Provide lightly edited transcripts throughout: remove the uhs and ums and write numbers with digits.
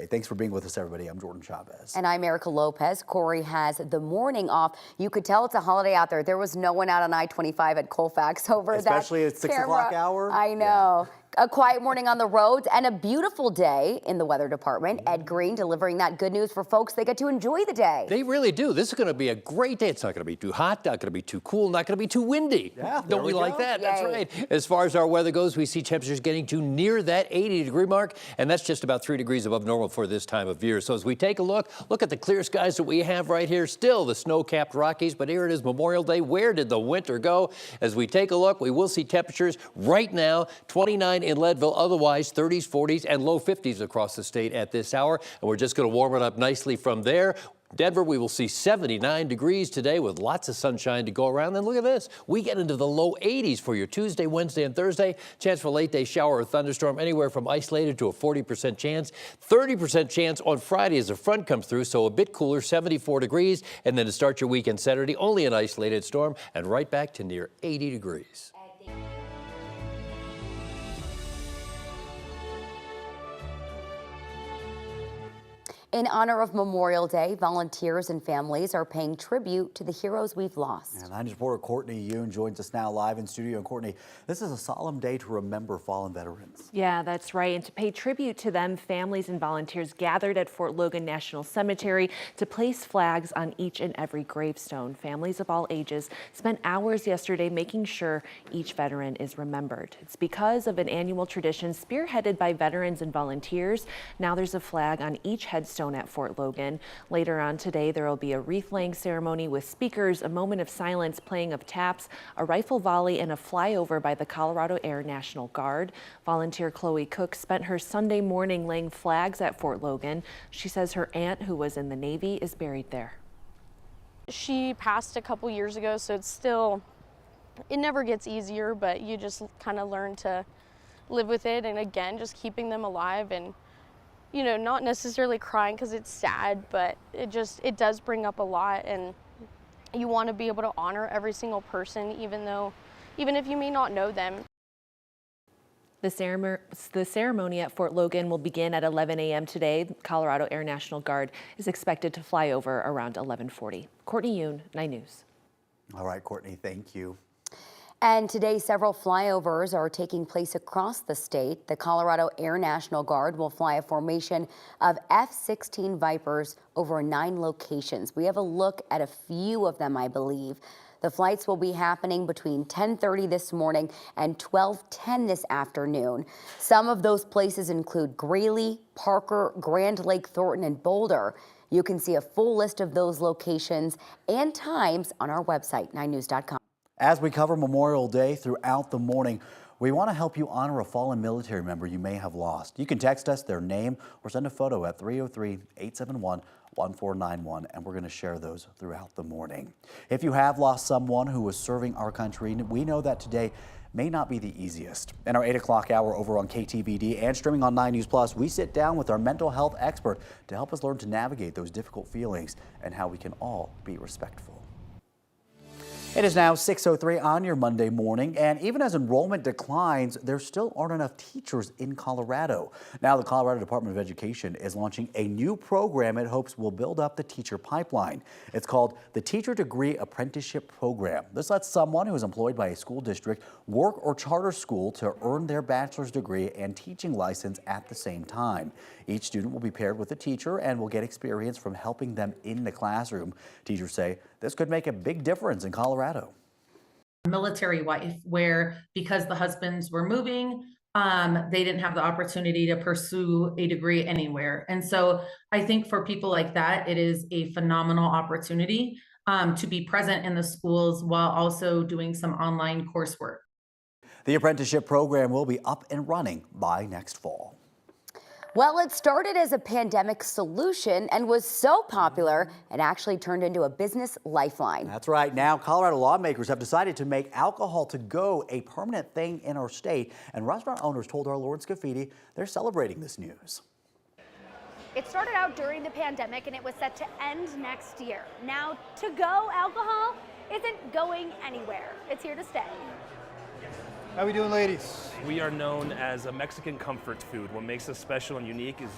Day. Thanks for being with us, everybody. I'm Jordan Chavez. And I'm Erica Lopez. Corey has the morning off. You could tell it's a holiday out there. There was no one out on I-25 at Colfax over that Especially at 6 o'clock hour. I know. Yeah. A quiet morning on the roads and a beautiful day in the weather department. Ed Green delivering that good news for folks. They get to enjoy the day. They really do. This is going to be a great day. It's not going to be too hot, not going to be too cool, not going to be too windy. Yeah, Don't we like that? Yay. That's right. As far as our weather goes, we see temperatures getting to near that 80-degree mark, and that's just about 3 degrees above normal for this time of year. So as we take a look at the clear skies that we have right here. Still the snow-capped Rockies, but here it is, Memorial Day. Where did the winter go? As we take a look, we will see temperatures right now, 29 in Leadville, otherwise 30s, 40s, and low 50s across the state at this hour. And we're just going to warm it up nicely from there. Denver, we will see 79 degrees today with lots of sunshine to go around. And look at this. We get into the low 80s for your Tuesday, Wednesday, and Thursday. Chance for late day shower or thunderstorm anywhere from isolated to a 40% chance. 30% chance on Friday as a front comes through, so a bit cooler, 74 degrees. And then to start your weekend Saturday, only an isolated storm and right back to near 80 degrees. In honor of Memorial Day, volunteers and families are paying tribute to the heroes we've lost. And 9 News reporter Courtney Yoon joins us now live in studio. And Courtney, this is a solemn day to remember fallen veterans. Yeah, that's right. And to pay tribute to them, families and volunteers gathered at Fort Logan National Cemetery to place flags on each and every gravestone. Families of all ages spent hours yesterday making sure each veteran is remembered. It's because of an annual tradition spearheaded by veterans and volunteers. Now there's a flag on each headstone at Fort Logan. Later on today, there will be a wreath-laying ceremony with speakers, a moment of silence, playing of taps, a rifle volley, and a flyover by the Colorado Air National Guard. Volunteer Chloe Cook spent her Sunday morning laying flags at Fort Logan. She says her aunt, who was in the Navy, is buried there. She passed a couple years ago, so it never gets easier, but you just kind of learn to live with it. And again, just keeping them alive and not necessarily crying because it's sad, but it does bring up a lot, and you want to be able to honor every single person, even if you may not know them. The ceremony at Fort Logan will begin at 11 a.m. today. Colorado Air National Guard is expected to fly over around 11:40. Courtney Yoon, 9 News. All right, Courtney, thank you. And today, several flyovers are taking place across the state. The Colorado Air National Guard will fly a formation of F-16 Vipers over 9 locations. We have a look at a few of them, I believe. The flights will be happening between 10:30 this morning and 12:10 this afternoon. Some of those places include Greeley, Parker, Grand Lake, Thornton, and Boulder. You can see a full list of those locations and times on our website, 9news.com. As we cover Memorial Day throughout the morning, we want to help you honor a fallen military member you may have lost. You can text us their name or send a photo at 303-871-1491, and we're going to share those throughout the morning. If you have lost someone who was serving our country, we know that today may not be the easiest. In our 8 o'clock hour over on KTVD and streaming on 9 News Plus, we sit down with our mental health expert to help us learn to navigate those difficult feelings and how we can all be respectful. It is now 6:03 on your Monday morning, and even as enrollment declines, there still aren't enough teachers in Colorado. Now, the Colorado Department of Education is launching a new program it hopes will build up the teacher pipeline. It's called the Teacher Degree Apprenticeship Program. This lets someone who is employed by a school district work or charter school to earn their bachelor's degree and teaching license at the same time. Each student will be paired with a teacher and will get experience from helping them in the classroom. Teachers say this could make a big difference in Colorado. Military wife, where because the husbands were moving, they didn't have the opportunity to pursue a degree anywhere. And so I think for people like that, it is a phenomenal opportunity to be present in the schools while also doing some online coursework. The apprenticeship program will be up and running by next fall. Well, it started as a pandemic solution and was so popular, it actually turned into a business lifeline. That's right. Now, Colorado lawmakers have decided to make alcohol to go a permanent thing in our state. And restaurant owners told our Lawrence Scafidi they're celebrating this news. It started out during the pandemic and it was set to end next year. Now, to-go alcohol isn't going anywhere. It's here to stay. How we doing, ladies? We are known as a Mexican comfort food. What makes us special and unique is,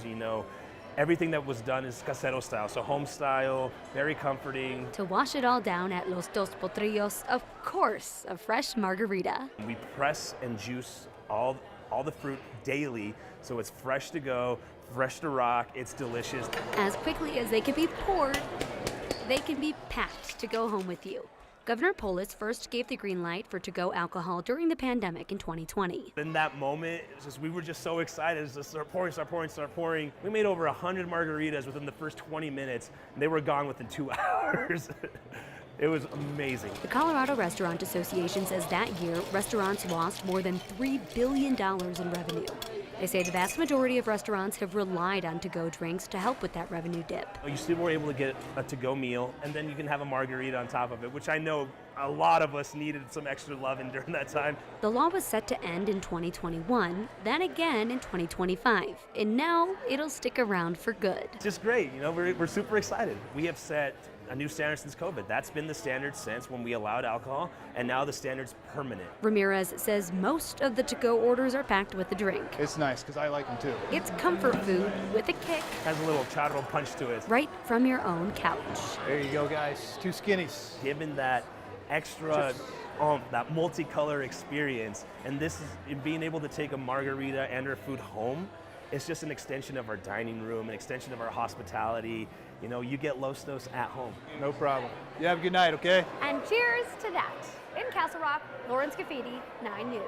everything that was done is casero style, so home style, very comforting. To wash it all down at Los Dos Potrillos, of course, a fresh margarita. We press and juice all the fruit daily, so it's fresh to go, fresh to rock, it's delicious. As quickly as they can be poured, they can be packed to go home with you. Governor Polis first gave the green light for to-go alcohol during the pandemic in 2020. In that moment, we were just so excited to start pouring. We made over 100 margaritas within the first 20 minutes, and they were gone within 2 hours. It was amazing. The Colorado Restaurant Association says that year, restaurants lost more than $3 billion in revenue. They say the vast majority of restaurants have relied on to-go drinks to help with that revenue dip. You still were able to get a to-go meal, and then you can have a margarita on top of it, which I know a lot of us needed some extra loving during that time. The law was set to end in 2021, then again in 2025, and now it'll stick around for good. It's just great, you know, we're super excited. We have set a new standard since COVID. That's been the standard since when we allowed alcohol, and now the standard's permanent. Ramirez says most of the to-go orders are packed with a drink. It's nice because I like them too. It's comfort food with a kick. Has a little chotero punch to it. Right from your own couch. There you go, guys. 2 skinnies. Given that extra, that multicolor experience, and this is being able to take a margarita and our food home, it's just an extension of our dining room, an extension of our hospitality. You know, you get Los Dos at home. No problem. You have a good night, okay? And cheers to that. In Castle Rock, Lauren Scafidi, 9 News.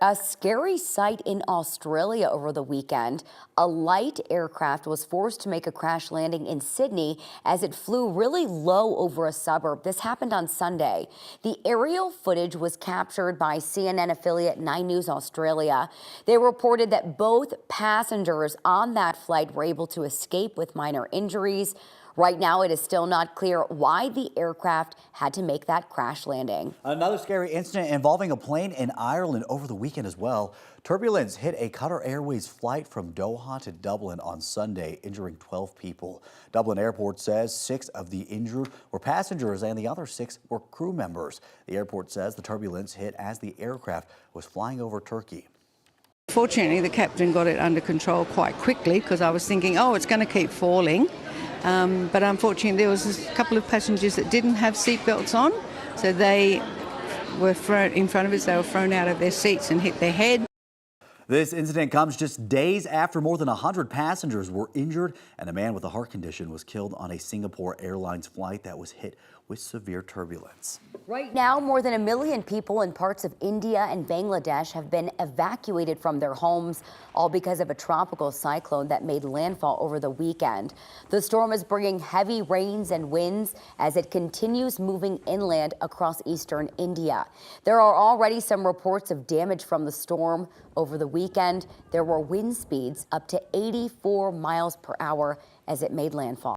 A scary sight in Australia over the weekend. A light aircraft was forced to make a crash landing in Sydney as it flew really low over a suburb. This happened on Sunday. The aerial footage was captured by CNN affiliate 9 News Australia. They reported that both passengers on that flight were able to escape with minor injuries. Right now, it is still not clear why the aircraft had to make that crash landing. Another scary incident involving a plane in Ireland over the weekend as well. Turbulence hit a Qatar Airways flight from Doha to Dublin on Sunday, injuring 12 people. Dublin Airport says 6 of the injured were passengers and the other 6 were crew members. The airport says the turbulence hit as the aircraft was flying over Turkey. Fortunately, the captain got it under control quite quickly because I was thinking, oh, it's going to keep falling. But unfortunately, there was a couple of passengers that didn't have seatbelts on, so they were thrown in front of us. They were thrown out of their seats and hit their head. This incident comes just days after more than 100 passengers were injured and a man with a heart condition was killed on a Singapore Airlines flight that was hit with severe turbulence. Right now, more than 1 million people in parts of India and Bangladesh have been evacuated from their homes, all because of a tropical cyclone that made landfall over the weekend. The storm is bringing heavy rains and winds as it continues moving inland across eastern India. There are already some reports of damage from the storm. Over the weekend, there were wind speeds up to 84 miles per hour as it made landfall.